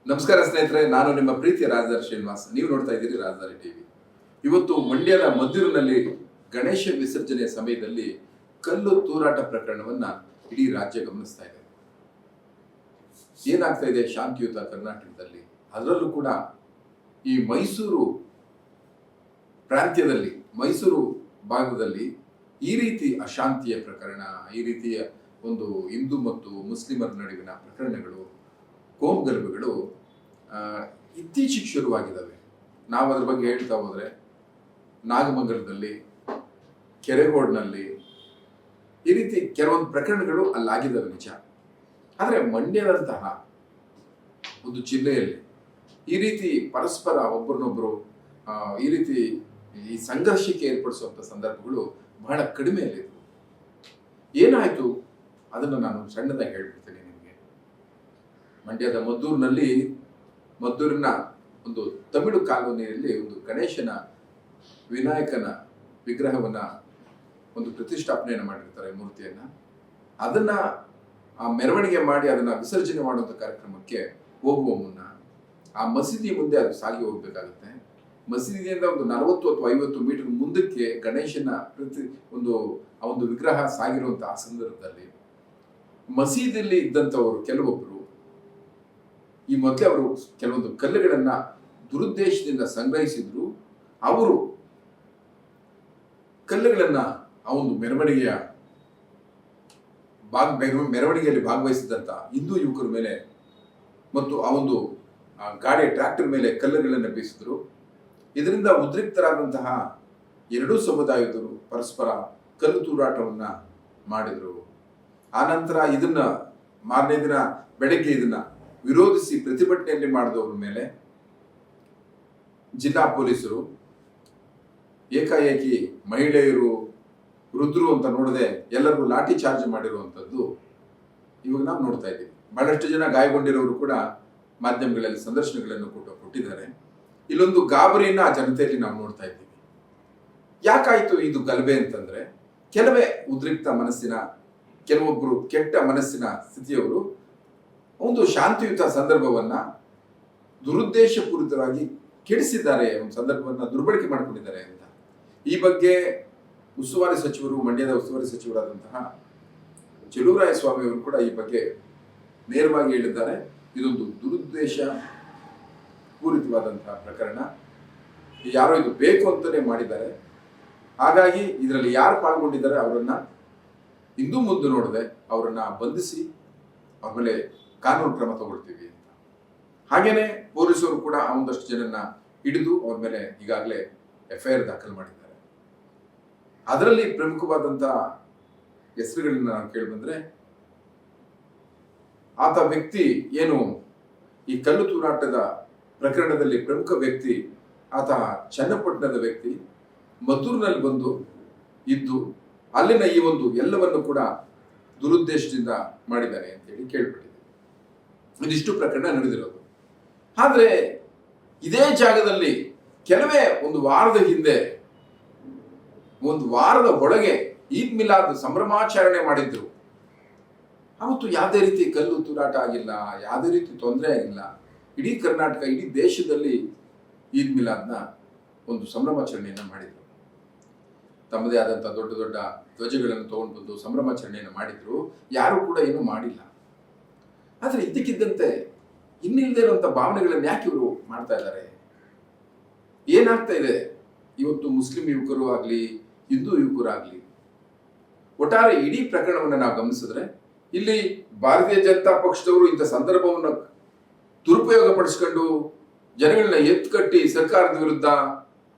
ನಮಸ್ಕಾರ ಸ್ನೇಹಿತರೆ, ನಾನು ನಿಮ್ಮ ಪ್ರೀತಿಯ ರಾಜಧಾನಿ ಶ್ರೀನಿವಾಸ್. ನೀವು ನೋಡ್ತಾ ಇದ್ದೀರಿ ರಾಜಧಾನಿ ಟಿವಿ. ಇವತ್ತು ಮಂಡ್ಯದ ಮದ್ದೂರಿನಲ್ಲಿ ಗಣೇಶ ವಿಸರ್ಜನೆಯ ಸಮಯದಲ್ಲಿ ಕಲ್ಲು ತೂರಾಟ ಪ್ರಕರಣವನ್ನ ಇಡೀ ರಾಜ್ಯ ಗಮನಿಸ್ತಾ ಇದೆ. ಏನಾಗ್ತಾ ಇದೆ ಶಾಂತಿಯುತ ಕರ್ನಾಟಕದಲ್ಲಿ, ಅದರಲ್ಲೂ ಕೂಡ ಈ ಮೈಸೂರು ಪ್ರಾಂತ್ಯದಲ್ಲಿ, ಮೈಸೂರು ಭಾಗದಲ್ಲಿ ಈ ರೀತಿ ಅಶಾಂತಿಯ ಪ್ರಕರಣ, ಈ ರೀತಿಯ ಒಂದು ಹಿಂದೂ ಮತ್ತು ಮುಸ್ಲಿಮರ ನಡುವಿನ ಪ್ರಕರಣಗಳು, ಕೋಮುಗಲಭೆಗಳು ಇತ್ತೀಚೆಗೆ ಶುರುವಾಗಿದ್ದಾವೆ. ನಾವು ಅದ್ರ ಬಗ್ಗೆ ಹೇಳ್ತಾ ಹೋದ್ರೆ ನಾಗಮಂಗಲದಲ್ಲಿ, ಕೆರೆಗೋಡ್ನಲ್ಲಿ ಈ ರೀತಿ ಕೆಲವೊಂದು ಪ್ರಕರಣಗಳು ಅಲ್ಲಾಗಿದ್ದಾವೆ ನಿಜ. ಆದರೆ ಮಂಡ್ಯದಂತಹ ಒಂದು ಜಿಲ್ಲೆಯಲ್ಲಿ ಈ ರೀತಿ ಪರಸ್ಪರ ಒಬ್ಬರನ್ನೊಬ್ಬರು ಈ ರೀತಿ ಈ ಸಂಘರ್ಷಕ್ಕೆ ಏರ್ಪಡಿಸುವಂಥ ಸಂದರ್ಭಗಳು ಬಹಳ ಕಡಿಮೆಯಲ್ಲಿದ್ದವು. ಏನಾಯಿತು ಅದನ್ನು ನಾನು ಸಣ್ಣದಾಗಿ ಹೇಳ್ಬಿಡ್ತೇನೆ ನಿಮಗೆ. ಮಂಡ್ಯದ ಮದ್ದೂರಿನ ಒಂದು ತಮಿಳು ಕಾಲೋನಿಯಲ್ಲಿ ಒಂದು ಗಣೇಶನ ವಿನಾಯಕನ ವಿಗ್ರಹವನ್ನ ಒಂದು ಪ್ರತಿಷ್ಠಾಪನೆಯನ್ನು ಮಾಡಿರ್ತಾರೆ, ಮೂರ್ತಿಯನ್ನ. ಅದನ್ನ ಆ ಮೆರವಣಿಗೆ ಮಾಡಿ ಅದನ್ನ ವಿಸರ್ಜನೆ ಮಾಡುವಂಥ ಕಾರ್ಯಕ್ರಮಕ್ಕೆ ಹೋಗುವ ಮುನ್ನ ಆ ಮಸೀದಿ ಮುಂದೆ ಅದು ಸಾಗಿ ಹೋಗ್ಬೇಕಾಗುತ್ತೆ. ಮಸೀದಿಯಿಂದ ಒಂದು 40 ಅಥವಾ 50 ಮೀಟರ್ ಮುಂದಕ್ಕೆ ಗಣೇಶನ ಆ ಒಂದು ವಿಗ್ರಹ ಸಾಗಿರುವಂತಹ ಸಂದರ್ಭದಲ್ಲಿ ಮಸೀದಿಯಲ್ಲಿ ಇದ್ದಂಥವರು ಕೆಲವೊಬ್ಬರು ಈ ಮೊದಲೇ ಅವರು ಕೆಲವೊಂದು ಕಲ್ಲುಗಳನ್ನ ದುರುದ್ದೇಶದಿಂದ ಸಂಗ್ರಹಿಸಿದ್ರು. ಅವರು ಕಲ್ಲುಗಳನ್ನ ಆ ಒಂದು ಮೆರವಣಿಗೆಯಲ್ಲಿ ಭಾಗವಹಿಸಿದಂತ ಹಿಂದೂ ಯುವಕರ ಮೇಲೆ ಮತ್ತು ಆ ಒಂದು ಗಾಡಿ ಟ್ರ್ಯಾಕ್ಟರ್ ಮೇಲೆ ಕಲ್ಲುಗಳನ್ನು ಬೀಸಿದ್ರು. ಇದರಿಂದ ಉದ್ರಿಕ್ತರಾದಂತಹ ಎರಡೂ ಸಮುದಾಯದವರು ಪರಸ್ಪರ ಕಲ್ಲು ತೂರಾಟವನ್ನ ಮಾಡಿದ್ರು. ಆ ನಂತರ ಇದನ್ನ ಮಾರನೇ ದಿನ ಬೆಳಗ್ಗೆ ಇದನ್ನ ವಿರೋಧಿಸಿ ಪ್ರತಿಭಟನೆಯಲ್ಲಿ ಮಾಡಿದವ್ರ ಮೇಲೆ ಜಿಲ್ಲಾ ಪೊಲೀಸರು ಏಕಾಏಕಿ ಮಹಿಳೆಯರು ವೃದ್ಧರು ಅಂತ ನೋಡದೆ ಎಲ್ಲರಿಗೂ ಲಾಠಿ ಚಾರ್ಜ್ ಮಾಡಿರುವಂಥದ್ದು ಇವಾಗ ನಾವು ನೋಡ್ತಾ ಇದ್ದೀವಿ. ಬಹಳಷ್ಟು ಜನ ಗಾಯಗೊಂಡಿರೋರು ಕೂಡ ಮಾಧ್ಯಮಗಳಲ್ಲಿ ಸಂದರ್ಶನಗಳನ್ನು ಕೊಟ್ಟಿದ್ದಾರೆ. ಇಲ್ಲೊಂದು ಗಾಬರಿಯನ್ನ ಆ ಜನತೆಯಲ್ಲಿ ನಾವು ನೋಡ್ತಾ ಇದ್ದೀವಿ. ಯಾಕಾಯ್ತು ಇದು ಗಲಭೆ ಅಂತಂದ್ರೆ, ಕೆಲವೇ ಉದ್ರಿಕ್ತ ಮನಸ್ಸಿನ, ಕೆಲವೊಬ್ಬರು ಕೆಟ್ಟ ಮನಸ್ಸಿನ ಸ್ಥಿತಿಯವರು ಒಂದು ಶಾಂತಿಯುತ ಸಂದರ್ಭವನ್ನ ದುರುದ್ದೇಶಪೂರಿತವಾಗಿ ಕೆಡಿಸಿದ್ದಾರೆ, ಒಂದು ಸಂದರ್ಭವನ್ನ ದುರ್ಬಳಕೆ ಮಾಡಿಕೊಂಡಿದ್ದಾರೆ ಅಂತ. ಈ ಬಗ್ಗೆ ಉಸ್ತುವಾರಿ ಸಚಿವರು, ಮಂಡ್ಯದ ಉಸ್ತುವಾರಿ ಸಚಿವರಾದಂತಹ ಚೆಲುವರಾಯಸ್ವಾಮಿ ಅವರು ಕೂಡ ಈ ಬಗ್ಗೆ ನೇರವಾಗಿ ಹೇಳಿದ್ದಾರೆ. ಇದೊಂದು ದುರುದ್ದೇಶ ಪೂರಿತವಾದಂತಹ ಪ್ರಕರಣ, ಯಾರೋ ಇದು ಬೇಕು ಅಂತಾನೆ ಮಾಡಿದ್ದಾರೆ. ಹಾಗಾಗಿ ಇದರಲ್ಲಿ ಯಾರು ಪಾಲ್ಗೊಂಡಿದ್ದಾರೆ ಅವರನ್ನ ಇಂದು ಮುಂದೆ ನೋಡದೆ ಅವರನ್ನ ಬಂಧಿಸಿ ಅವ್ರ ಮೇಲೆ ಕಾನೂನು ಕ್ರಮ ತಗೊಳ್ತೀವಿ ಅಂತ. ಹಾಗೇನೆ ಪೊಲೀಸರು ಕೂಡ ಒಂದಷ್ಟು ಜನನ್ನ ಹಿಡಿದು ಅವ್ರ ಮೇಲೆ ಈಗಾಗಲೇ FIR ದಾಖಲು ಮಾಡಿದ್ದಾರೆ. ಅದರಲ್ಲಿ ಪ್ರಮುಖವಾದಂತಹ ಹೆಸರುಗಳನ್ನ ನಾವು ಕೇಳಿ ಬಂದ್ರೆ, ಆತ ವ್ಯಕ್ತಿ ಏನು ಈ ಕಲ್ಲು ತೂರಾಟದ ಪ್ರಕರಣದಲ್ಲಿ ಪ್ರಮುಖ ವ್ಯಕ್ತಿ, ಆತ ಚನ್ನಪಟ್ಟಣದ ವ್ಯಕ್ತಿ, ಮದ್ದೂರಿನಲ್ಲಿ ಬಂದು ಇದ್ದು ಅಲ್ಲಿನ ಈ ಒಂದು ಎಲ್ಲವನ್ನು ಕೂಡ ದುರುದ್ದೇಶದಿಂದ ಮಾಡಿದ್ದಾರೆ ಅಂತೇಳಿ ಕೇಳ್ಬಿಟ್ಟಿದೆ. ಇದಿಷ್ಟು ಪ್ರಕರಣ ನಡೆದಿರೋದು. ಆದ್ರೆ ಇದೇ ಜಾಗದಲ್ಲಿ ಕೆಲವೇ ಒಂದು ವಾರದ ಹಿಂದೆ, ಒಂದು ವಾರದ ಒಳಗೆ ಈದ್ ಮಿಲಾದ್ ಸಂಭ್ರಮಾಚರಣೆ ಮಾಡಿದ್ರು. ಅವತ್ತು ಯಾವುದೇ ರೀತಿ ಕಲ್ಲು ತೂರಾಟ ಆಗಿಲ್ಲ, ಯಾವುದೇ ರೀತಿ ತೊಂದರೆ ಆಗಿಲ್ಲ. ಇಡೀ ಕರ್ನಾಟಕ, ಇಡೀ ದೇಶದಲ್ಲಿ ಈದ್ ಮಿಲಾದ್ನ ಒಂದು ಸಂಭ್ರಮಾಚರಣೆಯನ್ನು ಮಾಡಿದ್ರು. ತಮ್ಮದೇ ಆದಂಥ ದೊಡ್ಡ ದೊಡ್ಡ ಧ್ವಜಗಳನ್ನು ತಗೊಂಡು ಬಂದು ಸಂಭ್ರಮಾಚರಣೆಯನ್ನು ಮಾಡಿದ್ರು. ಯಾರು ಕೂಡ ಏನೂ ಮಾಡಿಲ್ಲ. ಆದರೆ ಇದ್ದಕ್ಕಿದ್ದಂತೆ ಇನ್ನಿಲ್ಲದೆ ಇರುವಂಥ ಭಾವನೆಗಳನ್ನು ಯಾಕೆ ಇವರು ಮಾಡ್ತಾ ಇದ್ದಾರೆ? ಏನಾಗ್ತಾ ಇದೆ ಇವತ್ತು? ಮುಸ್ಲಿಂ ಯುವಕರು ಆಗಲಿ, ಹಿಂದೂ ಯುವಕರಾಗಲಿ, ಒಟ್ಟಾರೆ ಇಡೀ ಪ್ರಕರಣವನ್ನು ನಾವು ಗಮನಿಸಿದ್ರೆ ಇಲ್ಲಿ ಭಾರತೀಯ ಜನತಾ ಪಕ್ಷದವರು ಇಂಥ ಸಂದರ್ಭವನ್ನು ದುರುಪಯೋಗ ಪಡಿಸ್ಕೊಂಡು ಜನಗಳನ್ನ ಎತ್ಕಟ್ಟಿ ಸರ್ಕಾರದ ವಿರುದ್ಧ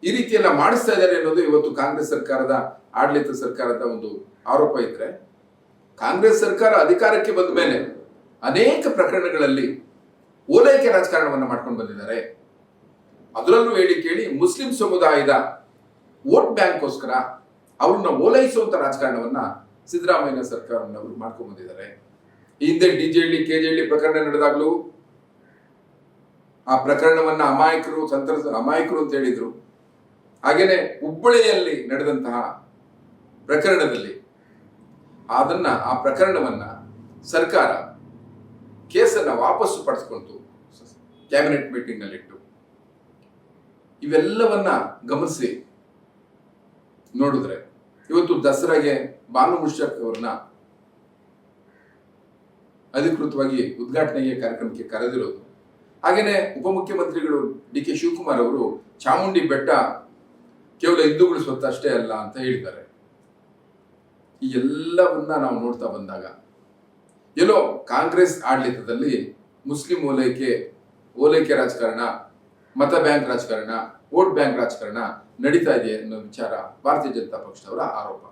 ಈ ರೀತಿಯೆಲ್ಲ ಮಾಡಿಸ್ತಾ ಇದ್ದಾರೆ ಅನ್ನೋದು ಇವತ್ತು ಕಾಂಗ್ರೆಸ್ ಸರ್ಕಾರದ, ಆಡಳಿತ ಸರ್ಕಾರದ ಒಂದು ಆರೋಪ ಇದ್ರೆ, ಕಾಂಗ್ರೆಸ್ ಸರ್ಕಾರ ಅಧಿಕಾರಕ್ಕೆ ಬಂದ ಮೇಲೆ ಅನೇಕ ಪ್ರಕರಣಗಳಲ್ಲಿ ಓಲೈಕೆ ರಾಜಕಾರಣವನ್ನು ಮಾಡ್ಕೊಂಡು ಬಂದಿದ್ದಾರೆ. ಅದರಲ್ಲೂ ಹೇಳಿ ಕೇಳಿ ಮುಸ್ಲಿಂ ಸಮುದಾಯದ ವೋಟ್ ಬ್ಯಾಂಕ್ಗೋಸ್ಕರ ಅವ್ರನ್ನ ಓಲೈಸುವಂತ ರಾಜಕಾರಣವನ್ನ ಸಿದ್ದರಾಮಯ್ಯ ಸರ್ಕಾರವನ್ನು ಮಾಡ್ಕೊಂಡು ಬಂದಿದ್ದಾರೆ. ಹಿಂದೆ DJ-ಹಳ್ಳಿ, KJ-ಹಳ್ಳಿ ಪ್ರಕರಣ ನಡೆದಾಗ್ಲೂ ಆ ಪ್ರಕರಣವನ್ನ ಅಮಾಯಕರು ಅಂತ ಹೇಳಿದ್ರು. ಹಾಗೇನೆ ಹುಬ್ಬಳ್ಳಿಯಲ್ಲಿ ನಡೆದಂತಹ ಪ್ರಕರಣದಲ್ಲಿ ಆ ಪ್ರಕರಣವನ್ನ ಸರ್ಕಾರ ಕೇಸನ್ನ ವಾಪಸ್ಸು ಪಡಿಸ್ಕೊಂತು. Cabinet meeting ನಲ್ಲಿಟ್ಟು. ಇವೆಲ್ಲವನ್ನ ಗಮನಿಸಿ ನೋಡಿದ್ರೆ ಇವತ್ತು ದಸರಾಗೆ ಬಾನು ಮುಷರಫ್ ಅವ್ರನ್ನ ಅಧಿಕೃತವಾಗಿ ಉದ್ಘಾಟನೆಗೆ ಕಾರ್ಯಕ್ರಮಕ್ಕೆ ಕರೆದಿರೋದು. ಹಾಗೇನೆ ಉಪಮುಖ್ಯಮಂತ್ರಿಗಳು ಡಿ.ಕೆ. ಶಿವಕುಮಾರ್ ಅವರು ಚಾಮುಂಡಿ ಬೆಟ್ಟ ಕೇವಲ ಹಿಂದೂಗಳು ಸ್ವತ್ತು ಅಷ್ಟೇ ಅಲ್ಲ ಅಂತ ಹೇಳಿದ್ದಾರೆ. ಈ ಎಲ್ಲವನ್ನ ನಾವು ನೋಡ್ತಾ ಬಂದಾಗ ಎಲ್ಲೋ ಕಾಂಗ್ರೆಸ್ ಆಡಳಿತದಲ್ಲಿ ಮುಸ್ಲಿಂ ಓಲೈಕೆ ರಾಜಕಾರಣ, ಮತ ಬ್ಯಾಂಕ್ ರಾಜಕಾರಣ, ವೋಟ್ ಬ್ಯಾಂಕ್ ರಾಜಕಾರಣ ನಡೀತಾ ಇದೆ ಅನ್ನೋ ವಿಚಾರ ಭಾರತೀಯ ಜನತಾ ಪಕ್ಷದವರ ಆರೋಪ.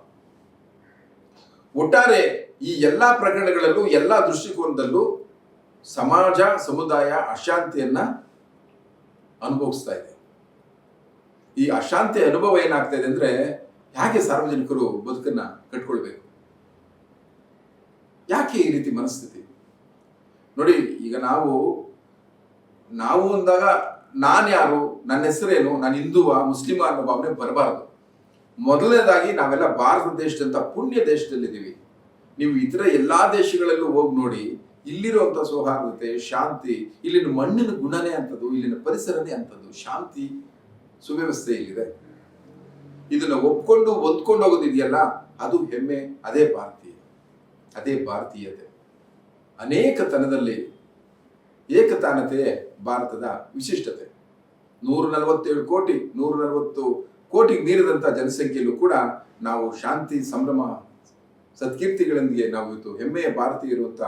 ಒಟ್ಟಾರೆ ಈ ಎಲ್ಲಾ ಪ್ರಕರಣಗಳಲ್ಲೂ ಎಲ್ಲಾ ದೃಷ್ಟಿಕೋನದಲ್ಲೂ ಸಮಾಜ ಸಮುದಾಯ ಅಶಾಂತಿಯನ್ನ ಅನುಭವಿಸ್ತಾ ಇದೆ. ಈ ಅಶಾಂತಿ ಅನುಭವ ಏನಾಗ್ತಾ ಇದೆ ಅಂದ್ರೆ ಯಾಕೆ ಸಾರ್ವಜನಿಕರು ಬದುಕನ್ನ ಕಟ್ಕೊಳ್ಬೇಕು? ಯಾಕೆ ಈ ರೀತಿ ಮನಸ್ಥಿತಿ? ನೋಡಿ, ಈಗ ನಾವು ಅಂದಾಗ ನಾನು ಯಾರು, ನನ್ನ ಹೆಸರೇನು, ನಾನು ಹಿಂದೂವ ಮುಸ್ಲಿಮ ಅನ್ನೋ ಭಾವನೆ ಬರಬಾರದು. ಮೊದಲನೇದಾಗಿ ನಾವೆಲ್ಲ ಭಾರತ ದೇಶದಂತ ಪುಣ್ಯ ದೇಶದಲ್ಲಿದ್ದೀವಿ. ನೀವು ಇತರ ಎಲ್ಲಾ ದೇಶಗಳಲ್ಲೂ ಹೋಗಿ ನೋಡಿ, ಇಲ್ಲಿರುವಂತ ಸೌಹಾರ್ದತೆ, ಶಾಂತಿ, ಇಲ್ಲಿನ ಮಣ್ಣಿನ ಗುಣನೇ ಅಂತದ್ದು, ಇಲ್ಲಿನ ಪರಿಸರನೇ ಅಂತದ್ದು, ಶಾಂತಿ ಸುವ್ಯವಸ್ಥೆ ಇಲ್ಲಿದೆ. ಇದನ್ನ ಒಪ್ಕೊಂಡು ಹೊಂದ್ಕೊಂಡು ಹೋಗೋದಿದೆಯಲ್ಲ, ಅದು ಹೆಮ್ಮೆ. ಅದೇ ಭಾರತೀಯತೆ. ಅನೇಕ ತನದಲ್ಲಿ ಏಕತಾನತೆ ಭಾರತದ ವಿಶಿಷ್ಟತೆ. 140 ಕೋಟಿ ಮೀರಿದಂತ ಜನಸಂಖ್ಯೆಯಲ್ಲೂ ಕೂಡ ನಾವು ಶಾಂತಿ, ಸಂಭ್ರಮ, ಸತ್ಕೀರ್ತಿಗಳೊಂದಿಗೆ ನಾವು ಇವತ್ತು ಹೆಮ್ಮೆಯ ಭಾರತೀಯರು ಅಂತ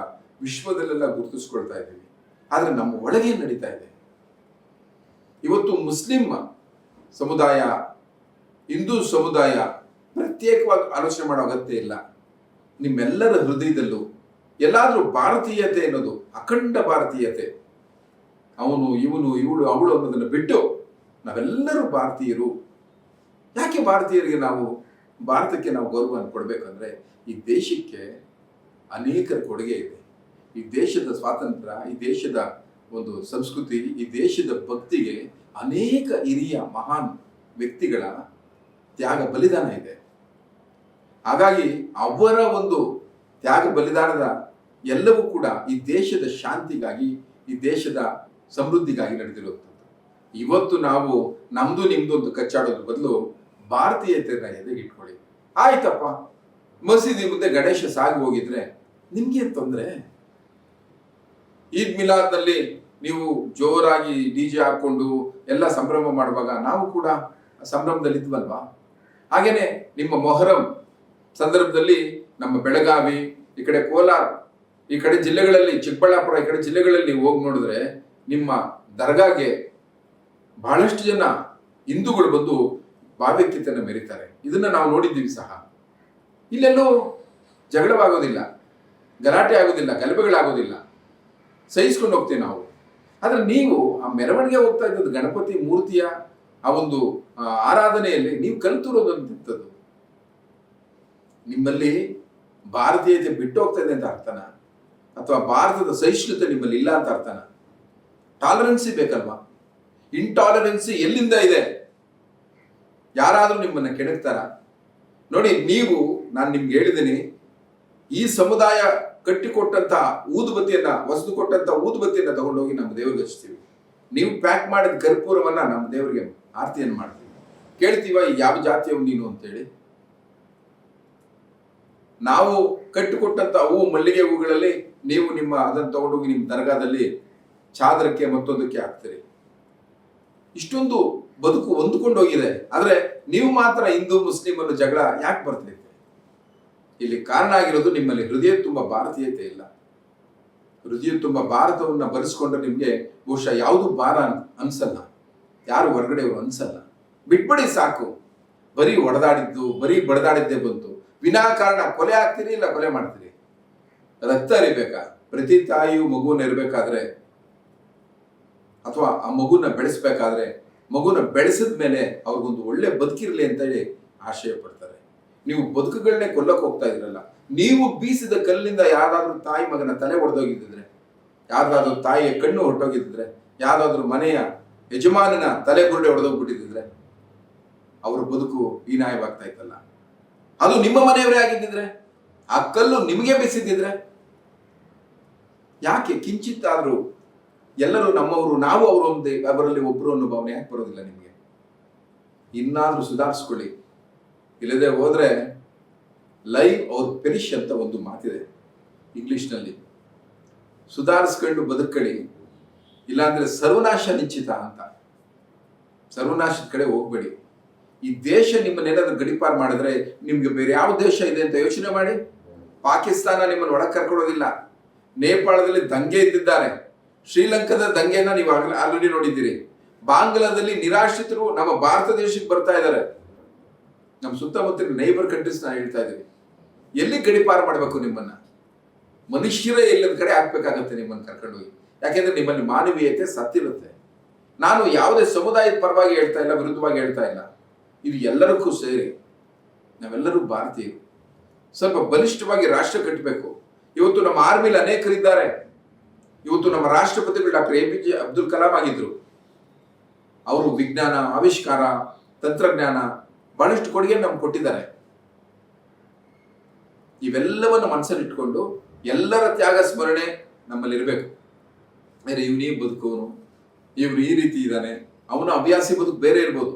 ವಿಶ್ವದಲ್ಲೆಲ್ಲ ಗುರುತಿಸ್ಕೊಳ್ತಾ ಇದ್ದೀವಿ. ಆದ್ರೆ ನಮ್ಮ ಒಳಗೆ ನಡೀತಾ ಇದೆ. ಇವತ್ತು ಮುಸ್ಲಿಂ ಸಮುದಾಯ, ಹಿಂದೂ ಸಮುದಾಯ ಪ್ರತ್ಯೇಕವಾಗಿ ಆಲೋಚನೆ ಮಾಡೋ ಅಗತ್ಯ ಇಲ್ಲ. ನಿಮ್ಮೆಲ್ಲರ ಹೃದಯದಲ್ಲೂ ಎಲ್ಲಾದ್ರೂ ಭಾರತೀಯತೆ ಅನ್ನೋದು, ಅಖಂಡ ಭಾರತೀಯತೆ, ಅವನು ಇವನು ಇವಳು ಅವಳು ಅನ್ನೋದನ್ನು ಬಿಟ್ಟು ನಾವೆಲ್ಲರೂ ಭಾರತೀಯರು. ಯಾಕೆ ಭಾರತೀಯರಿಗೆ ಭಾರತಕ್ಕೆ ನಾವು ಗೌರವವನ್ನು ಕೊಡಬೇಕಂದ್ರೆ, ಈ ದೇಶಕ್ಕೆ ಅನೇಕರ ಕೊಡುಗೆ ಇದೆ. ಈ ದೇಶದ ಸ್ವಾತಂತ್ರ್ಯ, ಈ ದೇಶದ ಒಂದು ಸಂಸ್ಕೃತಿ, ಈ ದೇಶದ ಭಕ್ತಿಗೆ ಅನೇಕ ಹಿರಿಯ ಮಹಾನ್ ವ್ಯಕ್ತಿಗಳ ತ್ಯಾಗ ಬಲಿದಾನ ಇದೆ. ಹಾಗಾಗಿ ಅವರ ಒಂದು ತ್ಯಾಗ ಬಲಿದಾನದ ಎಲ್ಲವೂ ಕೂಡ ಈ ದೇಶದ ಶಾಂತಿಗಾಗಿ, ಈ ದೇಶದ ಸಮೃದ್ಧಿಗಾಗಿ ನಡೆದಿರುವಂಥದ್ದು. ಇವತ್ತು ನಾವು ನಮ್ದು ನಿಮ್ದು ಅಂತ ಕಚ್ಚಾಡೋದ್ರ ಬದಲು ಭಾರತೀಯತೆಯನ್ನ ಎದೆಗೆ ಇಟ್ಕೊಳ್ಳಿ. ಆಯ್ತಪ್ಪ, ಮಸೀದಿ ಮುಂದೆ ಗಣೇಶ ಸಾಗಿ ಹೋಗಿದ್ರೆ ನಿಮ್ಗೆ ತೊಂದರೆ? ಈದ್ ಮಿಲಾದ್ನಲ್ಲಿ ನೀವು ಜೋರಾಗಿ ಡಿಜೆ ಹಾಕೊಂಡು ಎಲ್ಲ ಸಂಭ್ರಮ ಮಾಡುವಾಗ ನಾವು ಕೂಡ ಸಂಭ್ರಮದಲ್ಲಿ ಇದ್ವಲ್ವಾ? ಹಾಗೇನೆ ನಿಮ್ಮ ಮೊಹರಂ ಸಂದರ್ಭದಲ್ಲಿ ನಮ್ಮ ಬೆಳಗಾವಿ, ಈ ಕಡೆ ಕೋಲಾರ, ಈ ಕಡೆ ಜಿಲ್ಲೆಗಳಲ್ಲಿ, ಚಿಕ್ಕಬಳ್ಳಾಪುರ, ಈ ಕಡೆ ಜಿಲ್ಲೆಗಳಲ್ಲಿ ನೀವು ಹೋಗಿ ನೋಡಿದ್ರೆ ನಿಮ್ಮ ದರ್ಗಾಗೆ ಬಹಳಷ್ಟು ಜನ ಹಿಂದೂಗಳು ಬಂದು ಭಾವೈಕ್ಯತೆಯನ್ನು ಮೆರೀತಾರೆ. ಇದನ್ನ ನಾವು ನೋಡಿದ್ದೀವಿ ಸಹ. ಇಲ್ಲೆಲ್ಲೂ ಜಗಳವಾಗೋದಿಲ್ಲ, ಗಲಾಟೆ ಆಗೋದಿಲ್ಲ, ಗಲಭೆಗಳಾಗೋದಿಲ್ಲ, ಸಹಿಸ್ಕೊಂಡು ಹೋಗ್ತೀವಿ ನಾವು. ಆದ್ರೆ ನೀವು ಆ ಮೆರವಣಿಗೆ ಹೋಗ್ತಾ ಇದ್ದದ್ದು ಗಣಪತಿ ಮೂರ್ತಿಯ ಆ ಒಂದು ಆರಾಧನೆಯಲ್ಲಿ ನೀವು ಕಲಿತಿರೋದಂಥದ್ದು. ನಿಮ್ಮಲ್ಲಿ ಭಾರತೀಯತೆ ಬಿಟ್ಟು ಹೋಗ್ತಾ ಇದೆ ಅಂತ ಅರ್ಥನ? ಅಥವಾ ಭಾರತದ ಸಹಿಷ್ಣುತೆ ನಿಮ್ಮಲ್ಲಿ ಇಲ್ಲ ಅಂತ ಅರ್ಥನ? ಟಾಲರೆನ್ಸಿ ಬೇಕಲ್ವಾ? ಇಂಟಾಲರೆನ್ಸಿ ಎಲ್ಲಿಂದ ಇದೆ? ಯಾರಾದ್ರೂ ನಿಮ್ಮನ್ನ ಕೆಣಕ್ತಾರ? ನೋಡಿ, ನಾನು ನಿಮ್ಗೆ ಹೇಳಿದ್ದೀನಿ, ಈ ಸಮುದಾಯ ಕಟ್ಟಿಕೊಟ್ಟಂತ ಊದುಬತ್ತಿಯನ್ನ, ವಸದು ಕೊಟ್ಟಂತ ಊದುಬತ್ತಿಯನ್ನ ತಗೊಂಡೋಗಿ ನಮ್ಮ ದೇವರಿಗೆ ಹಚ್ತೀವಿ. ನೀವು ಪ್ಯಾಕ್ ಮಾಡಿದ ಕರ್ಪೂರವನ್ನ ನಮ್ಮ ದೇವರಿಗೆ ಆರತಿಯನ್ನು ಮಾಡ್ತೀವಿ. ಕೇಳ್ತೀವ ಯಾವ ಜಾತಿಯವ್ ನೀನು ಅಂತೇಳಿ? ನಾವು ಕಟ್ಟಿಕೊಟ್ಟಂತ ಹೂವು, ಮಲ್ಲಿಗೆ ಹೂಗಳಲ್ಲಿ ನೀವು ಅದನ್ನು ತಗೊಂಡೋಗಿ ನಿಮ್ಮ ದರ್ಗಾದಲ್ಲಿ ಚಾದರಕ್ಕೆ ಮತ್ತೊಂದಕ್ಕೆ ಹಾಕ್ತೀರಿ. ಇಷ್ಟೊಂದು ಬದುಕು ಹೊಂದ್ಕೊಂಡು ಹೋಗಿದೆ. ಆದ್ರೆ ನೀವು ಮಾತ್ರ ಹಿಂದೂ ಮುಸ್ಲಿಂ ಅನ್ನೋ ಜಗಳ ಯಾಕೆ ಬರ್ತೈತೆ? ಇಲ್ಲಿ ಕಾರಣ ಆಗಿರೋದು ನಿಮ್ಮಲ್ಲಿ ಹೃದಯ ತುಂಬ ಭಾರತೀಯತೆ ಇಲ್ಲ. ಹೃದಯ ತುಂಬ ಭಾರತವನ್ನ ಬರೆಸ್ಕೊಂಡ್ರೆ ನಿಮ್ಗೆ ಬಹುಶಃ ಯಾವುದು ಭಾರ ಅನ್ಸಲ್ಲ, ಯಾರು ಹೊರಗಡೆಯವರು ಅನ್ಸಲ್ಲ. ಬಿಟ್ಬಿಡಿ ಸಾಕು. ಬರೀ ಹೊಡೆದಾಡಿದ್ದು, ಬರೀ ಬಡದಾಡಿದ್ದೇ ಬಂತು. ವಿನಾಕಾರಣ ಕೊಲೆ ಆಗ್ತೀರಿ, ಇಲ್ಲ ಕೊಲೆ ಮಾಡ್ತೀರಿ. ರಕ್ತ ಹರಿಬೇಕಾ? ಪ್ರತಿ ತಾಯಿಯು ಮಗುವನ್ನ ಇರಬೇಕಾದ್ರೆ, ಅಥವಾ ಆ ಮಗುನ ಬೆಳೆಸ್ಬೇಕಾದ್ರೆ, ಮಗುನ ಬೆಳೆಸಿದ ಮೇಲೆ ಅವ್ರಿಗೊಂದು ಒಳ್ಳೆ ಬದುಕಿರ್ಲಿ ಅಂತ ಹೇಳಿ ಆಶಯ ಪಡ್ತಾರೆ. ನೀವು ಬದುಕುಗಳನ್ನೇ ಕೊಲ್ಲಕ್ಕೆ ಹೋಗ್ತಾ ಇದ್ರಲ್ಲ. ನೀವು ಬೀಸಿದ ಕಲ್ಲಿಂದ ಯಾವ್ದಾದ್ರು ತಾಯಿ ಮಗನ ತಲೆ ಹೊಡೆದೋಗಿದ್ದಿದ್ರೆ, ಯಾವ್ದಾದ್ರು ತಾಯಿಯ ಕಣ್ಣು ಹೊರಟೋಗಿದ್ರೆ, ಯಾವ್ದಾದ್ರು ಮನೆಯ ಯಜಮಾನನ ತಲೆ ಗುರುಡೆ ಹೊಡೆದೋಗ್ಬಿಟ್ಟಿದ್ರೆ ಅವ್ರ ಬದುಕು ಹೀನಾಯವಾಗ್ತಾ ಇತ್ತಲ್ಲ. ಅದು ನಿಮ್ಮ ಮನೆಯವರೇ ಆಗಿದ್ದಿದ್ರೆ, ಆ ಕಲ್ಲು ನಿಮಗೆ ಬೀಸಿದ್ದಿದ್ರೆ, ಯಾಕೆ ಕಿಂಚಿತ್ತಾದ್ರೂ ಎಲ್ಲರೂ ನಮ್ಮವರು, ನಾವು ಅವರು ಒಂದೇ, ಅವರಲ್ಲಿ ಒಬ್ಬರು ಅನ್ನೋ ಭಾವನೆ ಯಾಕೆ ಬರೋದಿಲ್ಲ ನಿಮಗೆ? ಇನ್ನಾದ್ರೂ ಸುಧಾರಿಸ್ಕೊಳ್ಳಿ. ಇಲ್ಲದೆ ಹೋದ್ರೆ ಲೈವ್ ಅವ್ರ ಪೆರಿಶ್ ಅಂತ ಒಂದು ಮಾತಿದೆ ಇಂಗ್ಲಿಷ್ನಲ್ಲಿ. ಸುಧಾರಿಸ್ಕೊಂಡು ಬದುಕಳಿ, ಇಲ್ಲಾಂದ್ರೆ ಸರ್ವನಾಶ ನಿಶ್ಚಿತ ಅಂತ. ಸರ್ವನಾಶದ ಕಡೆ ಹೋಗ್ಬೇಡಿ. ಈ ದೇಶ ನಿಮ್ಮನ್ನೇನಾದ್ರೂ ಗಡಿಪಾರು ಮಾಡಿದ್ರೆ ನಿಮ್ಗೆ ಬೇರೆ ಯಾವ ದೇಶ ಇದೆ ಅಂತ ಯೋಚನೆ ಮಾಡಿ. ಪಾಕಿಸ್ತಾನ ನಿಮ್ಮನ್ನು ಒಳಗೆ ಕರ್ಕೊಳ್ಳೋದಿಲ್ಲ. ನೇಪಾಳದಲ್ಲಿ ದಂಗೆ ಇದ್ದಿದ್ದಾರೆ. ಶ್ರೀಲಂಕಾದ ದಂಗೆಯನ್ನ ನೀವು ಆಲ್ರೆಡಿ ನೋಡಿದ್ದೀರಿ. ಬಾಂಗ್ಲಾದಲ್ಲಿ ನಿರಾಶ್ರಿತರು ನಮ್ಮ ಭಾರತ ದೇಶಕ್ಕೆ ಬರ್ತಾ ಇದ್ದಾರೆ. ನಮ್ಮ ಸುತ್ತಮುತ್ತಲಿನ ನೈಬರ್ ಕಂಟ್ರೀಸ್ ನಾನು ಹೇಳ್ತಾ ಇದ್ದೀನಿ. ಎಲ್ಲಿ ಗಡಿಪಾರು ಮಾಡಬೇಕು ನಿಮ್ಮನ್ನ? ಮನುಷ್ಯರೇ ಇಲ್ಲದ ಕಡೆ ಹಾಕ್ಬೇಕಾಗತ್ತೆ ನಿಮ್ಮನ್ನು ಕರ್ಕೊಂಡು ಹೋಗಿ. ಯಾಕೆಂದ್ರೆ ನಿಮ್ಮಲ್ಲಿ ಮಾನವೀಯತೆ ಸತ್ತಿರುತ್ತೆ. ನಾನು ಯಾವುದೇ ಸಮುದಾಯದ ಪರವಾಗಿ ಹೇಳ್ತಾ ಇಲ್ಲ, ವಿರುದ್ಧವಾಗಿ ಹೇಳ್ತಾ ಇಲ್ಲ. ಇದು ಎಲ್ಲರಿಗೂ ಸೇರಿ. ನಾವೆಲ್ಲರೂ ಭಾರತೀಯರು. ಸ್ವಲ್ಪ ಬಲಿಷ್ಠವಾಗಿ ರಾಷ್ಟ್ರ ಕಟ್ಟಬೇಕು. ಇವತ್ತು ನಮ್ಮ ಆರ್ಮಿಲಿ ಅನೇಕರಿದ್ದಾರೆ. ಇವತ್ತು ನಮ್ಮ ರಾಷ್ಟ್ರಪತಿಗಳು ಡಾಕ್ಟರ್ APJ ಅಬ್ದುಲ್ ಕಲಾಂ ಆಗಿದ್ರು. ಅವರು ವಿಜ್ಞಾನ, ಆವಿಷ್ಕಾರ, ತಂತ್ರಜ್ಞಾನ ಬಹಳಷ್ಟು ಕೊಡುಗೆ ನಮ್ಗೆ ಕೊಟ್ಟಿದ್ದಾರೆ. ಇವೆಲ್ಲವನ್ನು ಮನಸ್ಸಲ್ಲಿ ಇಟ್ಕೊಂಡು ಎಲ್ಲರ ತ್ಯಾಗ ಸ್ಮರಣೆ ನಮ್ಮಲ್ಲಿ ಇರಬೇಕು. ಇವನೇ ಬದುಕೋನು, ಇವನು ಈ ರೀತಿ ಇದ್ದಾನೆ, ಅವನ ಹವ್ಯಾಸಿ ಬದುಕು ಬೇರೆ ಇರ್ಬೋದು,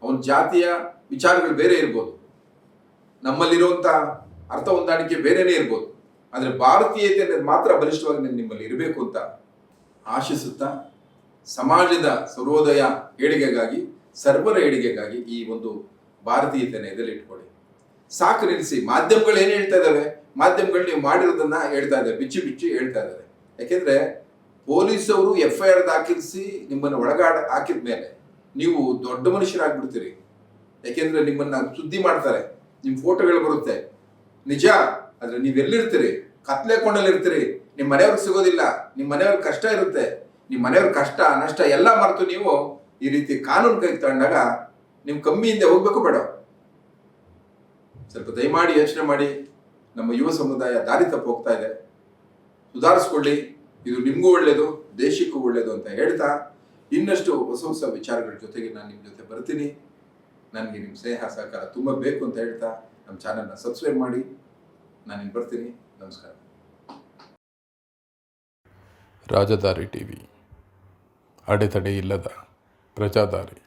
ಅವನ ಜಾತಿಯ ವಿಚಾರಗಳು ಬೇರೆ ಇರ್ಬೋದು, ನಮ್ಮಲ್ಲಿರುವಂತ ಅರ್ಥ ಹೊಂದಾಣಿಕೆ ಬೇರೆನೇ ಇರ್ಬೋದು. ಆದರೆ ಭಾರತೀಯತೆ ಮಾತ್ರ ಬಲಿಷ್ಠವಾಗಿ ನಿಮ್ಮಲ್ಲಿ ಇರಬೇಕು ಅಂತ ಆಶಿಸುತ್ತಾ, ಸಮಾಜದ ಸರ್ವೋದಯ ಏಳಿಗೆಗಾಗಿ, ಸರ್ವರ ಏಳಿಗೆಗಾಗಿ ಈ ಒಂದು ಭಾರತೀಯತೆಯನ್ನು ಎದೆಲಿಟ್ಕೊಳ್ಳಿ. ಸಾಕು ನಿಲ್ಲಿಸಿ. ಮಾಧ್ಯಮಗಳು ಏನು ಹೇಳ್ತಾ ಇದ್ದಾವೆ? ಮಾಧ್ಯಮಗಳು ನೀವು ಮಾಡಿರೋದನ್ನ ಹೇಳ್ತಾ ಇದ್ದಾವೆ, ಬಿಚ್ಚಿ ಬಿಚ್ಚಿ ಹೇಳ್ತಾ ಇದ್ದಾರೆ. ಯಾಕೆಂದ್ರೆ ಪೊಲೀಸವರು FIR ದಾಖಲಿಸಿ ನಿಮ್ಮನ್ನು ಹಾಕಿದ ಮೇಲೆ ನೀವು ದೊಡ್ಡ ಮನುಷ್ಯರಾಗ್ಬಿಡ್ತೀರಿ. ಯಾಕೆಂದ್ರೆ ನಿಮ್ಮನ್ನ ಸುದ್ದಿ ಮಾಡ್ತಾರೆ, ನಿಮ್ ಫೋಟೋಗಳು ಬರುತ್ತೆ, ನಿಜ. ಆದ್ರೆ ನೀವೆಲ್ಲಿರ್ತೀರಿ? ಕತ್ಲೆ ಕೊಂಡಲ್ಲಿರ್ತೀರಿ. ನಿಮ್ಮ ಮನೆಯವ್ರಿಗೆ ಸಿಗೋದಿಲ್ಲ. ನಿಮ್ಮ ಮನೆಯವ್ರ ಕಷ್ಟ ಇರುತ್ತೆ. ನಿಮ್ಮ ಮನೆಯವ್ರ ಕಷ್ಟ ನಷ್ಟ ಎಲ್ಲ ಮರೆತು ನೀವು ಈ ರೀತಿ ಕಾನೂನು ಕೈ ತಗೊಂಡಾಗ ನೀವು ಕಮ್ಮಿಯಿಂದ ಹೋಗ್ಬೇಕು ಬೇಡ? ಸ್ವಲ್ಪ ದಯಮಾಡಿ ಯೋಚನೆ ಮಾಡಿ. ನಮ್ಮ ಯುವ ಸಮುದಾಯ ದಾರಿ ತಪ್ಪು ಹೋಗ್ತಾ ಇದೆ. ಸುಧಾರಿಸ್ಕೊಳ್ಳಿ. ಇದು ನಿಮಗೂ ಒಳ್ಳೇದು, ದೇಶಕ್ಕೂ ಒಳ್ಳೇದು ಅಂತ ಹೇಳ್ತಾ, ಇನ್ನಷ್ಟು ಹೊಸ ಹೊಸ ವಿಚಾರಗಳ ಜೊತೆಗೆ ನಾನು ನಿಮ್ಮ ಜೊತೆ ಬರ್ತೀನಿ. ನನಗೆ ನಿಮ್ಮ ಸ್ನೇಹ ಸಹಕಾರ ತುಂಬ ಬೇಕು ಅಂತ ಹೇಳ್ತಾ ನಮ್ಮ ಚಾನಲ್ನ ಸಬ್ಸ್ಕ್ರೈಬ್ ಮಾಡಿ. ನಾನು ಇಲ್ಲಿ ಬರ್ತೀನಿ. ನಮಸ್ಕಾರ. ರಾಜದಾರಿ TV, ಅಡೆತಡೆ ಇಲ್ಲದ ಪ್ರಜಾದಾರಿ.